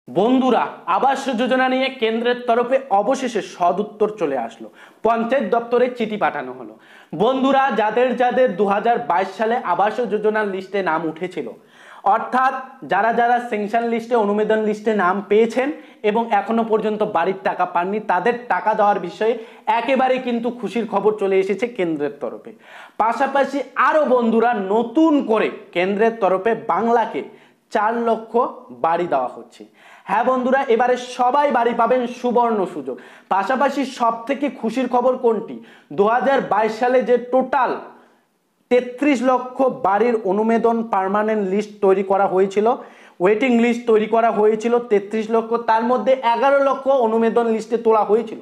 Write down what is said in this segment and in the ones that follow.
বন্ধুরা, আবাস যোজনা নিয়ে কেন্দ্রের তরফে অবশেষে সদুত্তর চলে আসলো। পঞ্চায়েত দপ্তরে চিঠি পাঠানো হলো। বন্ধুরা, যাদের যাদের 2022 সালে আবাস যোজনার লিস্টে নাম উঠেছিল, অর্থাৎ যারা যারা সেকশন লিস্টে অনুমোদন লিস্টে নাম পেয়েছেন এবং এখনো পর্যন্ত বাড়ির টাকা পাননি, তাদের টাকা দেওয়ার বিষয়ে একেবারে কিন্তু খুশির খবর চলে এসেছে কেন্দ্রের তরফে। পাশাপাশি আরো বন্ধুরা, নতুন করে কেন্দ্রের তরফে বাংলাকে 4 লক্ষ বাড়ি দেওয়া হচ্ছে। হ্যাঁ বন্ধুরা, এবারে সবাই বাড়ি পাবেন, সুবর্ণ সুযোগ। পাশাপাশি সব থেকে খুশির খবর কোনটি? 2022 সালে যে টোটাল 33 লক্ষ বাড়ির অনুমোদন পার্মানেন্ট লিস্ট তৈরি করা হয়েছিল, ওয়েটিং লিস্ট তৈরি করা হয়েছিল 33 লক্ষ, তার মধ্যে 11 লক্ষ অনুমোদন লিস্টে তোলা হয়েছিল।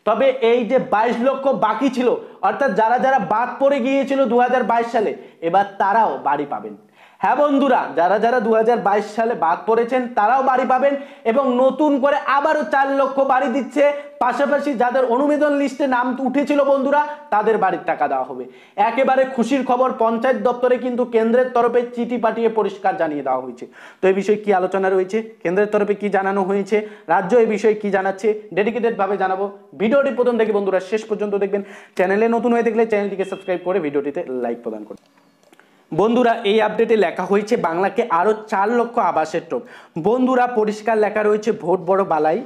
তবে এই যে 22 লক্ষ বাকি ছিল, অর্থাৎ যারা যারা বাদ পড়ে গিয়েছিল 2022 সালে, এবার তারাও বাড়ি পাবেন। হ্যাঁ বন্ধুরা, যারা যারা 2022 সালে বাদ পড়েছেন তারাও বাড়ি পাবেন এবং নতুন করে আবারও 4 লক্ষ বাড়ি দিচ্ছে। পাশাপাশি যাদের অনুমোদন লিস্টে নাম উঠেছিল বন্ধুরা, তাদের বাড়ির টাকা দেওয়া হবে। একেবারে খুশির খবর, পঞ্চায়েত দপ্তরে কিন্তু কেন্দ্রের তরফে চিঠি পাঠিয়ে পরিষ্কার জানিয়ে দেওয়া হয়েছে। তো এই বিষয়ে কি আলোচনা রয়েছে, কেন্দ্রের তরফে কি জানানো হয়েছে, রাজ্য এই বিষয়ে কি জানাচ্ছে, ডেডিকেটেড ভাবে জানাবো। ভিডিওটি প্রথম থেকে বন্ধুরা শেষ পর্যন্ত দেখবেন। চ্যানেলে নতুন হয়ে থাকলে চ্যানেলটিকে সাবস্ক্রাইব করে ভিডিওটিতে লাইক প্রদান করুন। বন্ধুরা, এই আপডেটে লেখা হয়েছে বাংলাকে আরো 4 লক্ষ আবাসের টোপ। বন্ধুরা, পরিষ্কার লেখা রয়েছে ভোট বড় বালাই,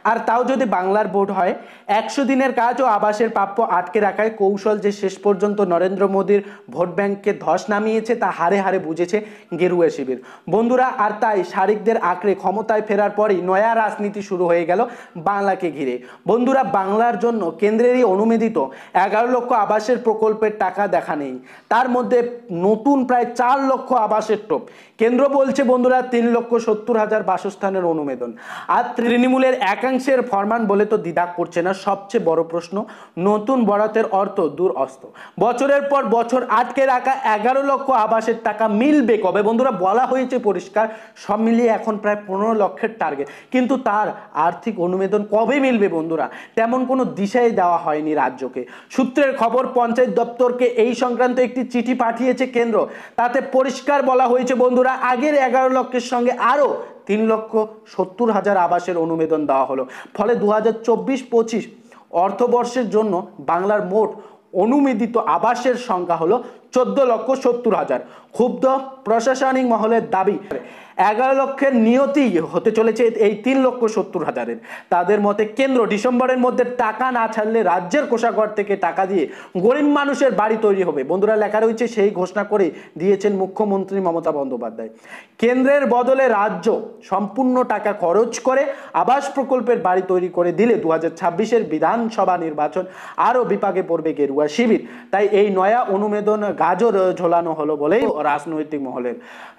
আর তাও যদি বাংলার ভোট হয়। 100 দিনের কাজ ও আবাসের প্রাপ্য আটকে রাখায় কৌশল যে শেষ পর্যন্ত নরেন্দ্র মোদীর ভোট ব্যাংককে ধস নামিয়েছে তা হারে হারে বুঝেছে গেরুয়া শিবির। বন্ধুরা, আর তাই শারিকদের আঁকড়ে ক্ষমতায় ফেরার পরই নয়া রাজনীতি শুরু হয়ে গেল বাংলাকে ঘিরে। বন্ধুরা, বাংলার জন্য কেন্দ্রেরই অনুমোদিত 11 লক্ষ আবাসের প্রকল্পের টাকা দেখা নেই, তার মধ্যে নতুন প্রায় 4 লক্ষ আবাসের টোপ। কেন্দ্র বলছে বন্ধুরা 3,70,000 বাসস্থানের অনুমোদন, আর তৃণমূলের একাংশের ফরমান বলে তো দ্বিধা করছে না। সবচেয়ে বড় প্রশ্ন, নতুন বরাতের অর্থ দূর অস্ত। বছরের পর বছর আটকে রাখা 11 লক্ষ আবাসের টাকা মিলবে কবে? বন্ধুরা, বলা হয়েছে পরিষ্কার, সব মিলিয়ে এখন প্রায় 15 লক্ষের টার্গেট, কিন্তু তার আর্থিক অনুমোদন কবে মিলবে বন্ধুরা, তেমন কোনো দিশাই দেওয়া হয়নি রাজ্যকে। সূত্রের খবর, পঞ্চায়েত দপ্তরকে এই সংক্রান্ত একটি চিঠি পাঠিয়েছে কেন্দ্র। তাতে পরিষ্কার বলা হয়েছে বন্ধুরা, আগের 11 লক্ষের সঙ্গে আরো 3,70,000 আবাসের অনুমোদন দেওয়া হলো। ফলে 2024-25 অর্থবর্ষের জন্য বাংলার মোট অনুমোদিত আবাসের সংখ্যা হলো 14,70,000। ক্ষুব্ধ প্রশাসনিক মহলের দাবি, 11 লক্ষের নিয়তি হতে চলেছে এই 3,70,000-এর। তাদের মতে কেন্দ্র ডিসেম্বরের মধ্যে টাকা না ছাড়লে রাজ্যের কোষাগার থেকে টাকা দিয়ে গরিব মানুষের বাড়ি তৈরি হবে। বন্ধুরা, লেখা রয়েছে সেই ঘোষণা করে দিয়েছেন মুখ্যমন্ত্রী মমতা বন্দ্যোপাধ্যায়। কেন্দ্রের বদলে রাজ্য সম্পূর্ণ টাকা খরচ করে আবাস প্রকল্পের বাড়ি তৈরি করে দিলে 2026-এর বিধানসভা নির্বাচন আরও বিপাকে পড়বে গেরুয়া শিবির। তাই এই নয়া অনুমোদন গাজর ঝোলানো হলো বলেই রাজনৈতিক মহলের।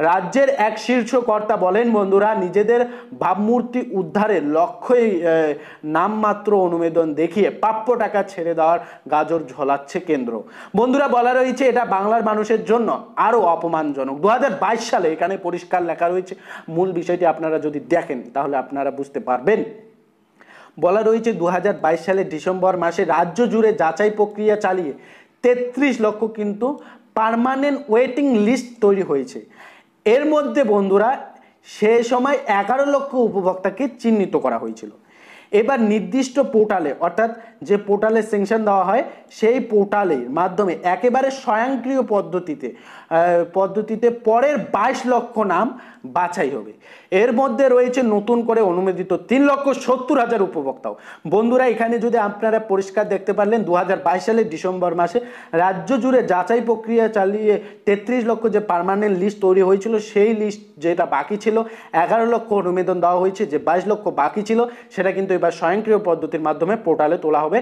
রাজ্যের এক শীর্ষ কর্তা বলেন বন্ধুরা, নিজেদের ভাবমূর্তি উদ্ধারের লক্ষ্যে নামমাত্র অনুমোদন দেখিয়ে প্রাপ্য টাকা ছেড়ে দেওয়ার গাজর ঝোলাচ্ছে কেন্দ্র। বন্ধুরা, বলা রয়েছে এটা বাংলার মানুষের জন্য আরো অপমানজনক। 2022 সালে এখানে পরিষ্কার লেখা রয়েছে, মূল বিষয়টি আপনারা যদি দেখেন তাহলে আপনারা বুঝতে পারবেন। বলা রয়েছে 2022 সালের ডিসেম্বর মাসে রাজ্য জুড়ে যাচাই প্রক্রিয়া চালিয়ে 33 লক্ষ কিন্তু পার্মানেন্ট ওয়েটিং লিস্ট তৈরি হয়েছে। এর মধ্যে বন্ধুরা সে সময় 11 লক্ষ উপভোক্তাকে চিহ্নিত করা হয়েছিল। এবার নির্দিষ্ট পোর্টালে, অর্থাৎ যে পোর্টালে সেকশন দেওয়া হয় সেই পোর্টালের মাধ্যমে একেবারে স্বয়ংক্রিয় পদ্ধতিতে পরের 22 লক্ষ নাম বাছাই হবে। এর মধ্যে রয়েছে নতুন করে অনুমোদিত 3,70,000 উপভোক্তাও। বন্ধুরা, এখানে যদি আপনারা পরিষ্কার দেখতে পারলেন, 2022 সালের ডিসেম্বর মাসে রাজ্য জুড়ে যাচাই প্রক্রিয়া চালিয়ে 33 লক্ষ যে পার্মানেন্ট লিস্ট তৈরি হয়েছিল, সেই লিস্ট যেটা বাকি ছিল 11 লক্ষ অনুমোদন দেওয়া হয়েছে, যে 22 লক্ষ বাকি ছিল সেটা কিন্তু এবার স্বয়ংক্রিয় পদ্ধতির মাধ্যমে পোর্টালে তোলা হবে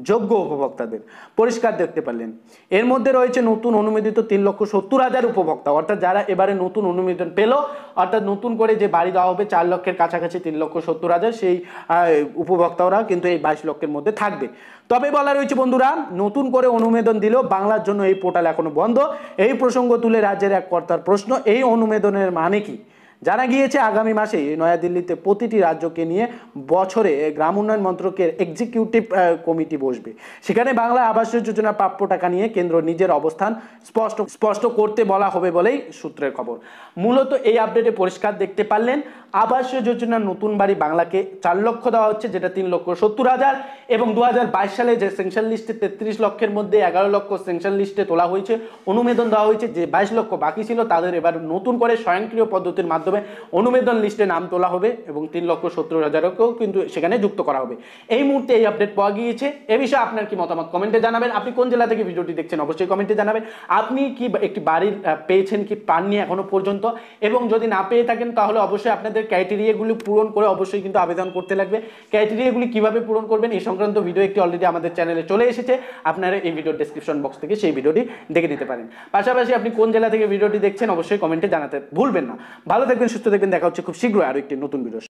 যোগ্য উপভোক্তাদের। পরিষ্কার দেখতে পারলেন। এর মধ্যে রয়েছে নতুন অনুমোদিত 3,70,000 উপভোক্তা, অর্থাৎ যারা এবারে নতুন অনুমোদন পেল, অর্থাৎ নতুন করে যে বাড়ি দেওয়া হবে 4 লক্ষের কাছাকাছি 3,70,000, সেই উপভোক্তারা কিন্তু এই 22 লক্ষের মধ্যে থাকবে। তবে বলা রয়েছে বন্ধুরা, নতুন করে অনুমোদন দিলেও বাংলার জন্য এই পোর্টাল এখনো বন্ধ। এই প্রসঙ্গ তুলে রাজ্যের এক কর্তার প্রশ্ন, এই অনুমোদনের মানে কি? জানা গিয়েছে আগামী মাসে নয়াদিল্লিতে প্রতিটি রাজ্যকে নিয়ে বছরে গ্রাম উন্নয়ন মন্ত্রকের এক্সিকিউটিভ কমিটি বসবে। সেখানে বাংলা আবাস যোজনা প্রাপ্য টাকা নিয়ে কেন্দ্র নিজের অবস্থান স্পষ্ট করতে বলা হবে বলেই সূত্রের খবর। মূলত এই আপডেটে পরিষ্কার দেখতে পারলেন আবাস যোজনার নতুন বাড়ি বাংলাকে 4 লক্ষ দেওয়া হচ্ছে, যেটা 3,70,000, এবং 2022 সালে যে সেকশন লিস্টে 33 লক্ষের মধ্যে 11 লক্ষ সেকশন লিস্টে তোলা হয়েছে, অনুমোদন দেওয়া হয়েছে। যে 22 লক্ষ বাকি ছিল তাদের এবার নতুন করে স্বয়ংক্রিয় পদ্ধতির মাধ্যমে অনুমোদন লিস্টে নাম তোলা হবে এবং 3,70,000কেও কিন্তু সেখানে যুক্ত করা হবে। এই মুহূর্তে এই আপডেট পাওয়া গিয়েছে। এ বিষয়ে আপনার কি মতামত কমেন্টে জানাবেন। আপনি কোন জেলা থেকে ভিডিওটি দেখছেন অবশ্যই কমেন্টে জানাবেন। আপনি কি একটি বাড়ির পেয়েছেন কি পাননি এখনো পর্যন্ত, এবং যদি না পেয়ে থাকেন তাহলে অবশ্যই আপনাদের ক্রাইটেরিয়াগুলি পূরণ করে অবশ্যই কিন্তু আবেদন করতে লাগবে। ক্রাইটেরিয়াগুলি কিভাবে পূরণ করবেন এই সংক্রান্ত ভিডিও একটি অলরেডি আমাদের চ্যানেলে চলে এসেছে, আপনারা এই ভিডিওর ডেসক্রিপশন বক্স থেকে সেই ভিডিওটি দেখে নিতে পারেন। পাশাপাশি আপনি কোন জেলা থেকে ভিডিওটি দেখছেন অবশ্যই কমেন্টে জানাতে ভুলবেন না। ভালো থাকবেন, সুস্থ থাকবেন, দেখা হচ্ছে খুব শীঘ্রই আরো একটি নতুন ভিডিও।